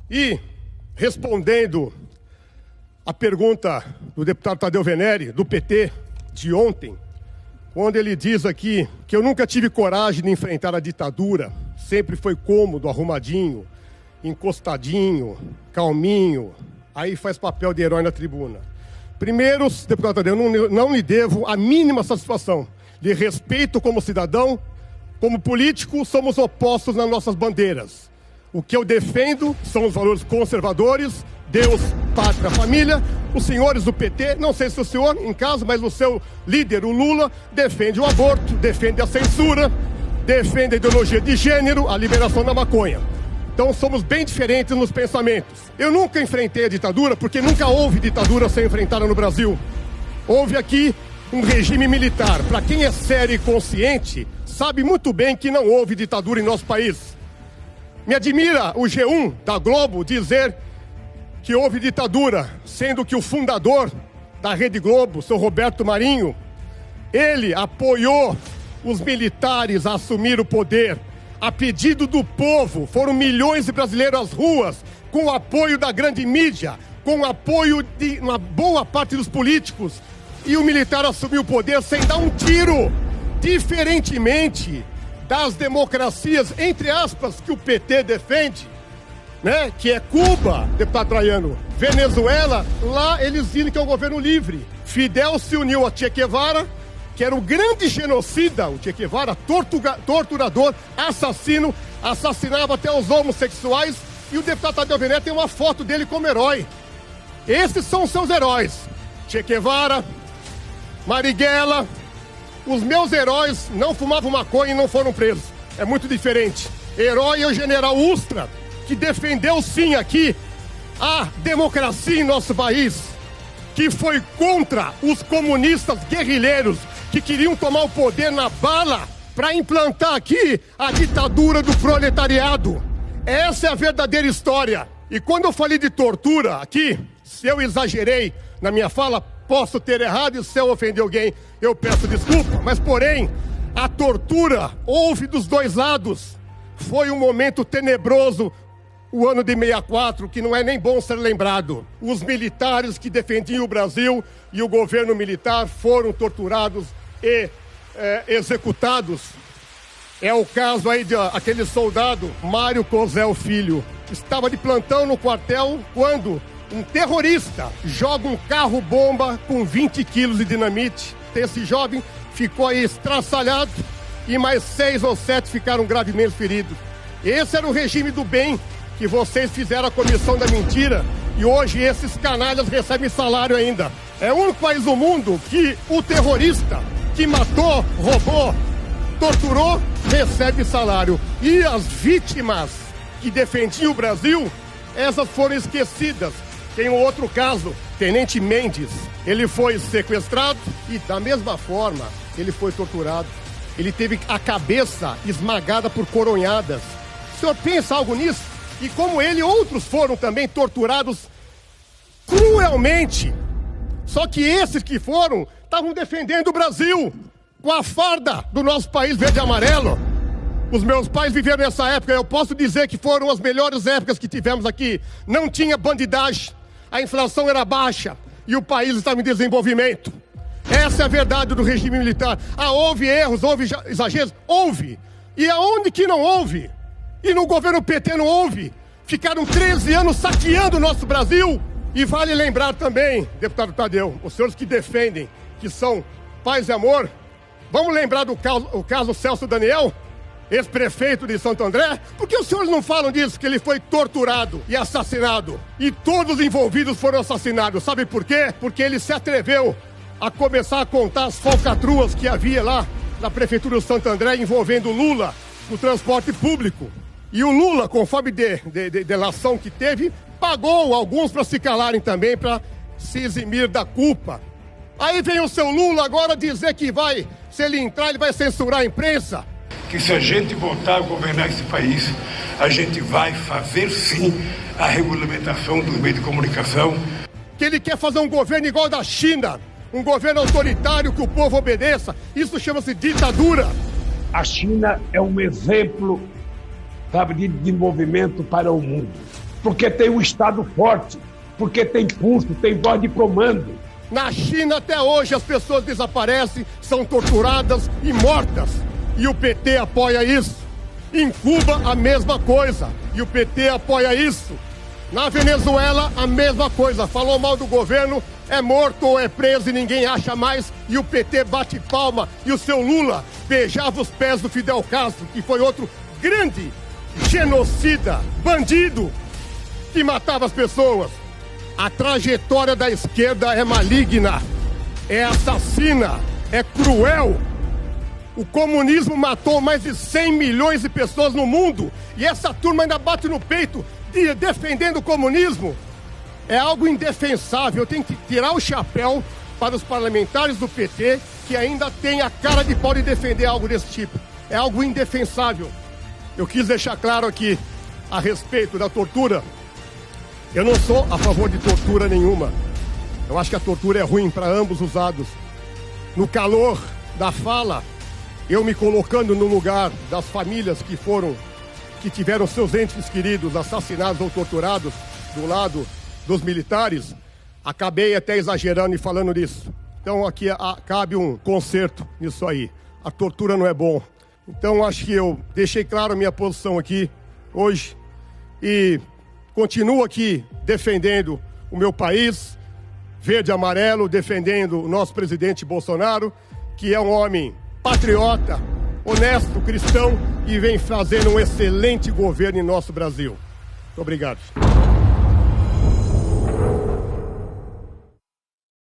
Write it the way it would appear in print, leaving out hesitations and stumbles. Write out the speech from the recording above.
E, respondendo a pergunta do deputado Tadeu Venere, do PT, de ontem, quando ele diz aqui que eu nunca tive coragem de enfrentar a ditadura, sempre foi cômodo, arrumadinho, encostadinho, calminho, aí faz papel de herói na tribuna. Primeiro, deputado Tadeu, não lhe devo a mínima satisfação. Lhe respeito como cidadão, como político, somos opostos nas nossas bandeiras. O que eu defendo são os valores conservadores, Deus, pátria, família. Os senhores do PT, não sei se o senhor em casa, mas o seu líder, o Lula, defende o aborto, defende a censura, defende a ideologia de gênero, a liberação da maconha. Então somos bem diferentes nos pensamentos. Eu nunca enfrentei a ditadura, porque nunca houve ditadura sem enfrentada no Brasil. Houve aqui um regime militar. Para quem é sério e consciente, sabe muito bem que não houve ditadura em nosso país. Me admira o G1 da Globo dizer que houve ditadura, sendo que o fundador da Rede Globo, seu Roberto Marinho, ele apoiou os militares a assumir o poder. A pedido do povo, foram milhões de brasileiros às ruas, com o apoio da grande mídia, com o apoio de uma boa parte dos políticos, e o militar assumiu o poder sem dar um tiro, diferentemente das democracias, entre aspas, que o PT defende, né? Que é Cuba, deputado Traiano, Venezuela, lá eles dizem que é um governo livre. Fidel se uniu a Che Guevara, que era um grande genocida, o Che Guevara, torturador, assassino, assassinava até os homossexuais, e o deputado Tadeu Venere tem uma foto dele como herói. Esses são os seus heróis. Che Guevara, Marighella. Os meus heróis não fumavam maconha e não foram presos. É muito diferente. Herói é o general Ustra, que defendeu sim aqui a democracia em nosso país, que foi contra os comunistas guerrilheiros que queriam tomar o poder na bala para implantar aqui a ditadura do proletariado. Essa é a verdadeira história. E quando eu falei de tortura aqui, se eu exagerei na minha fala, posso ter errado, e se eu ofender alguém, eu peço desculpa. Mas, porém, a tortura houve dos dois lados. Foi um momento tenebroso, o ano de 64, que não é nem bom ser lembrado. Os militares que defendiam o Brasil e o governo militar foram torturados e executados. É o caso aí de aquele soldado, Mário Cosel Filho. Estava de plantão no quartel quando um terrorista joga um carro-bomba com 20 quilos de dinamite. Esse jovem ficou aí estraçalhado e mais 6 ou 7 ficaram gravemente feridos. Esse era o regime do bem, que vocês fizeram a comissão da mentira, e hoje esses canalhas recebem salário ainda. É o único país do mundo que o terrorista que matou, roubou, torturou, recebe salário. E as vítimas que defendiam o Brasil, essas foram esquecidas. Tem um outro caso, Tenente Mendes. Ele foi sequestrado e, da mesma forma, ele foi torturado. Ele teve a cabeça esmagada por coronhadas. O senhor pensa algo nisso? E como ele, outros foram também torturados cruelmente. Só que esses que foram, estavam defendendo o Brasil com a farda do nosso país verde e amarelo. Os meus pais viveram nessa época, eu posso dizer que foram as melhores épocas que tivemos aqui. Não tinha bandidagem, a inflação era baixa e o país estava em desenvolvimento. Essa é a verdade do regime militar. Houve erros, houve exageros? Houve. E aonde que não houve? E no governo PT não houve. Ficaram 13 anos saqueando o nosso Brasil. E vale lembrar também, deputado Tadeu, os senhores que defendem, que são paz e amor, vamos lembrar do caso Celso Daniel, ex-prefeito de Santo André? Por que os senhores não falam disso, que ele foi torturado e assassinado? E todos os envolvidos foram assassinados. Sabe por quê? Porque ele se atreveu a começar a contar as falcatruas que havia lá na prefeitura de Santo André envolvendo o Lula no transporte público. E o Lula, conforme delação que teve, pagou alguns para se calarem também, para se eximir da culpa. Aí vem o seu Lula agora dizer que vai, se ele entrar, ele vai censurar a imprensa. Que se a gente voltar a governar esse país, a gente vai fazer sim a regulamentação dos meios de comunicação. Que ele quer fazer um governo igual ao da China, um governo autoritário que o povo obedeça. Isso chama-se ditadura. A China é um exemplo, sabe, de desenvolvimento para o mundo. porque tem um Estado forte, porque tem pulso, tem voz de comando. Na China, até hoje, as pessoas desaparecem, são torturadas e mortas. E o PT apoia isso. Em Cuba, a mesma coisa. E o PT apoia isso. Na Venezuela, a mesma coisa. Falou mal do governo, é morto ou é preso e ninguém acha mais. E o PT bate palma. E o seu Lula beijava os pés do Fidel Castro, que foi outro grande genocida, bandido, que matava as pessoas. A trajetória da esquerda é maligna, é assassina, é cruel. O comunismo matou mais de 100 milhões de pessoas no mundo. E essa turma ainda bate no peito defendendo o comunismo. É algo indefensável. Eu tenho que tirar o chapéu para os parlamentares do PT que ainda têm a cara de pau de defender algo desse tipo. É algo indefensável. Eu quis deixar claro aqui a respeito da tortura. Eu não sou a favor de tortura nenhuma. Eu acho que a tortura é ruim para ambos os lados. No calor da fala, eu me colocando no lugar das famílias que tiveram seus entes queridos assassinados ou torturados do lado dos militares, acabei até exagerando e falando disso. Então aqui cabe um conserto nisso aí. A tortura não é bom. Então acho que eu deixei claro a minha posição aqui hoje e continuo aqui defendendo o meu país, verde e amarelo, defendendo o nosso presidente Bolsonaro, que é um homem patriota, honesto, cristão e vem fazendo um excelente governo em nosso Brasil. Muito obrigado.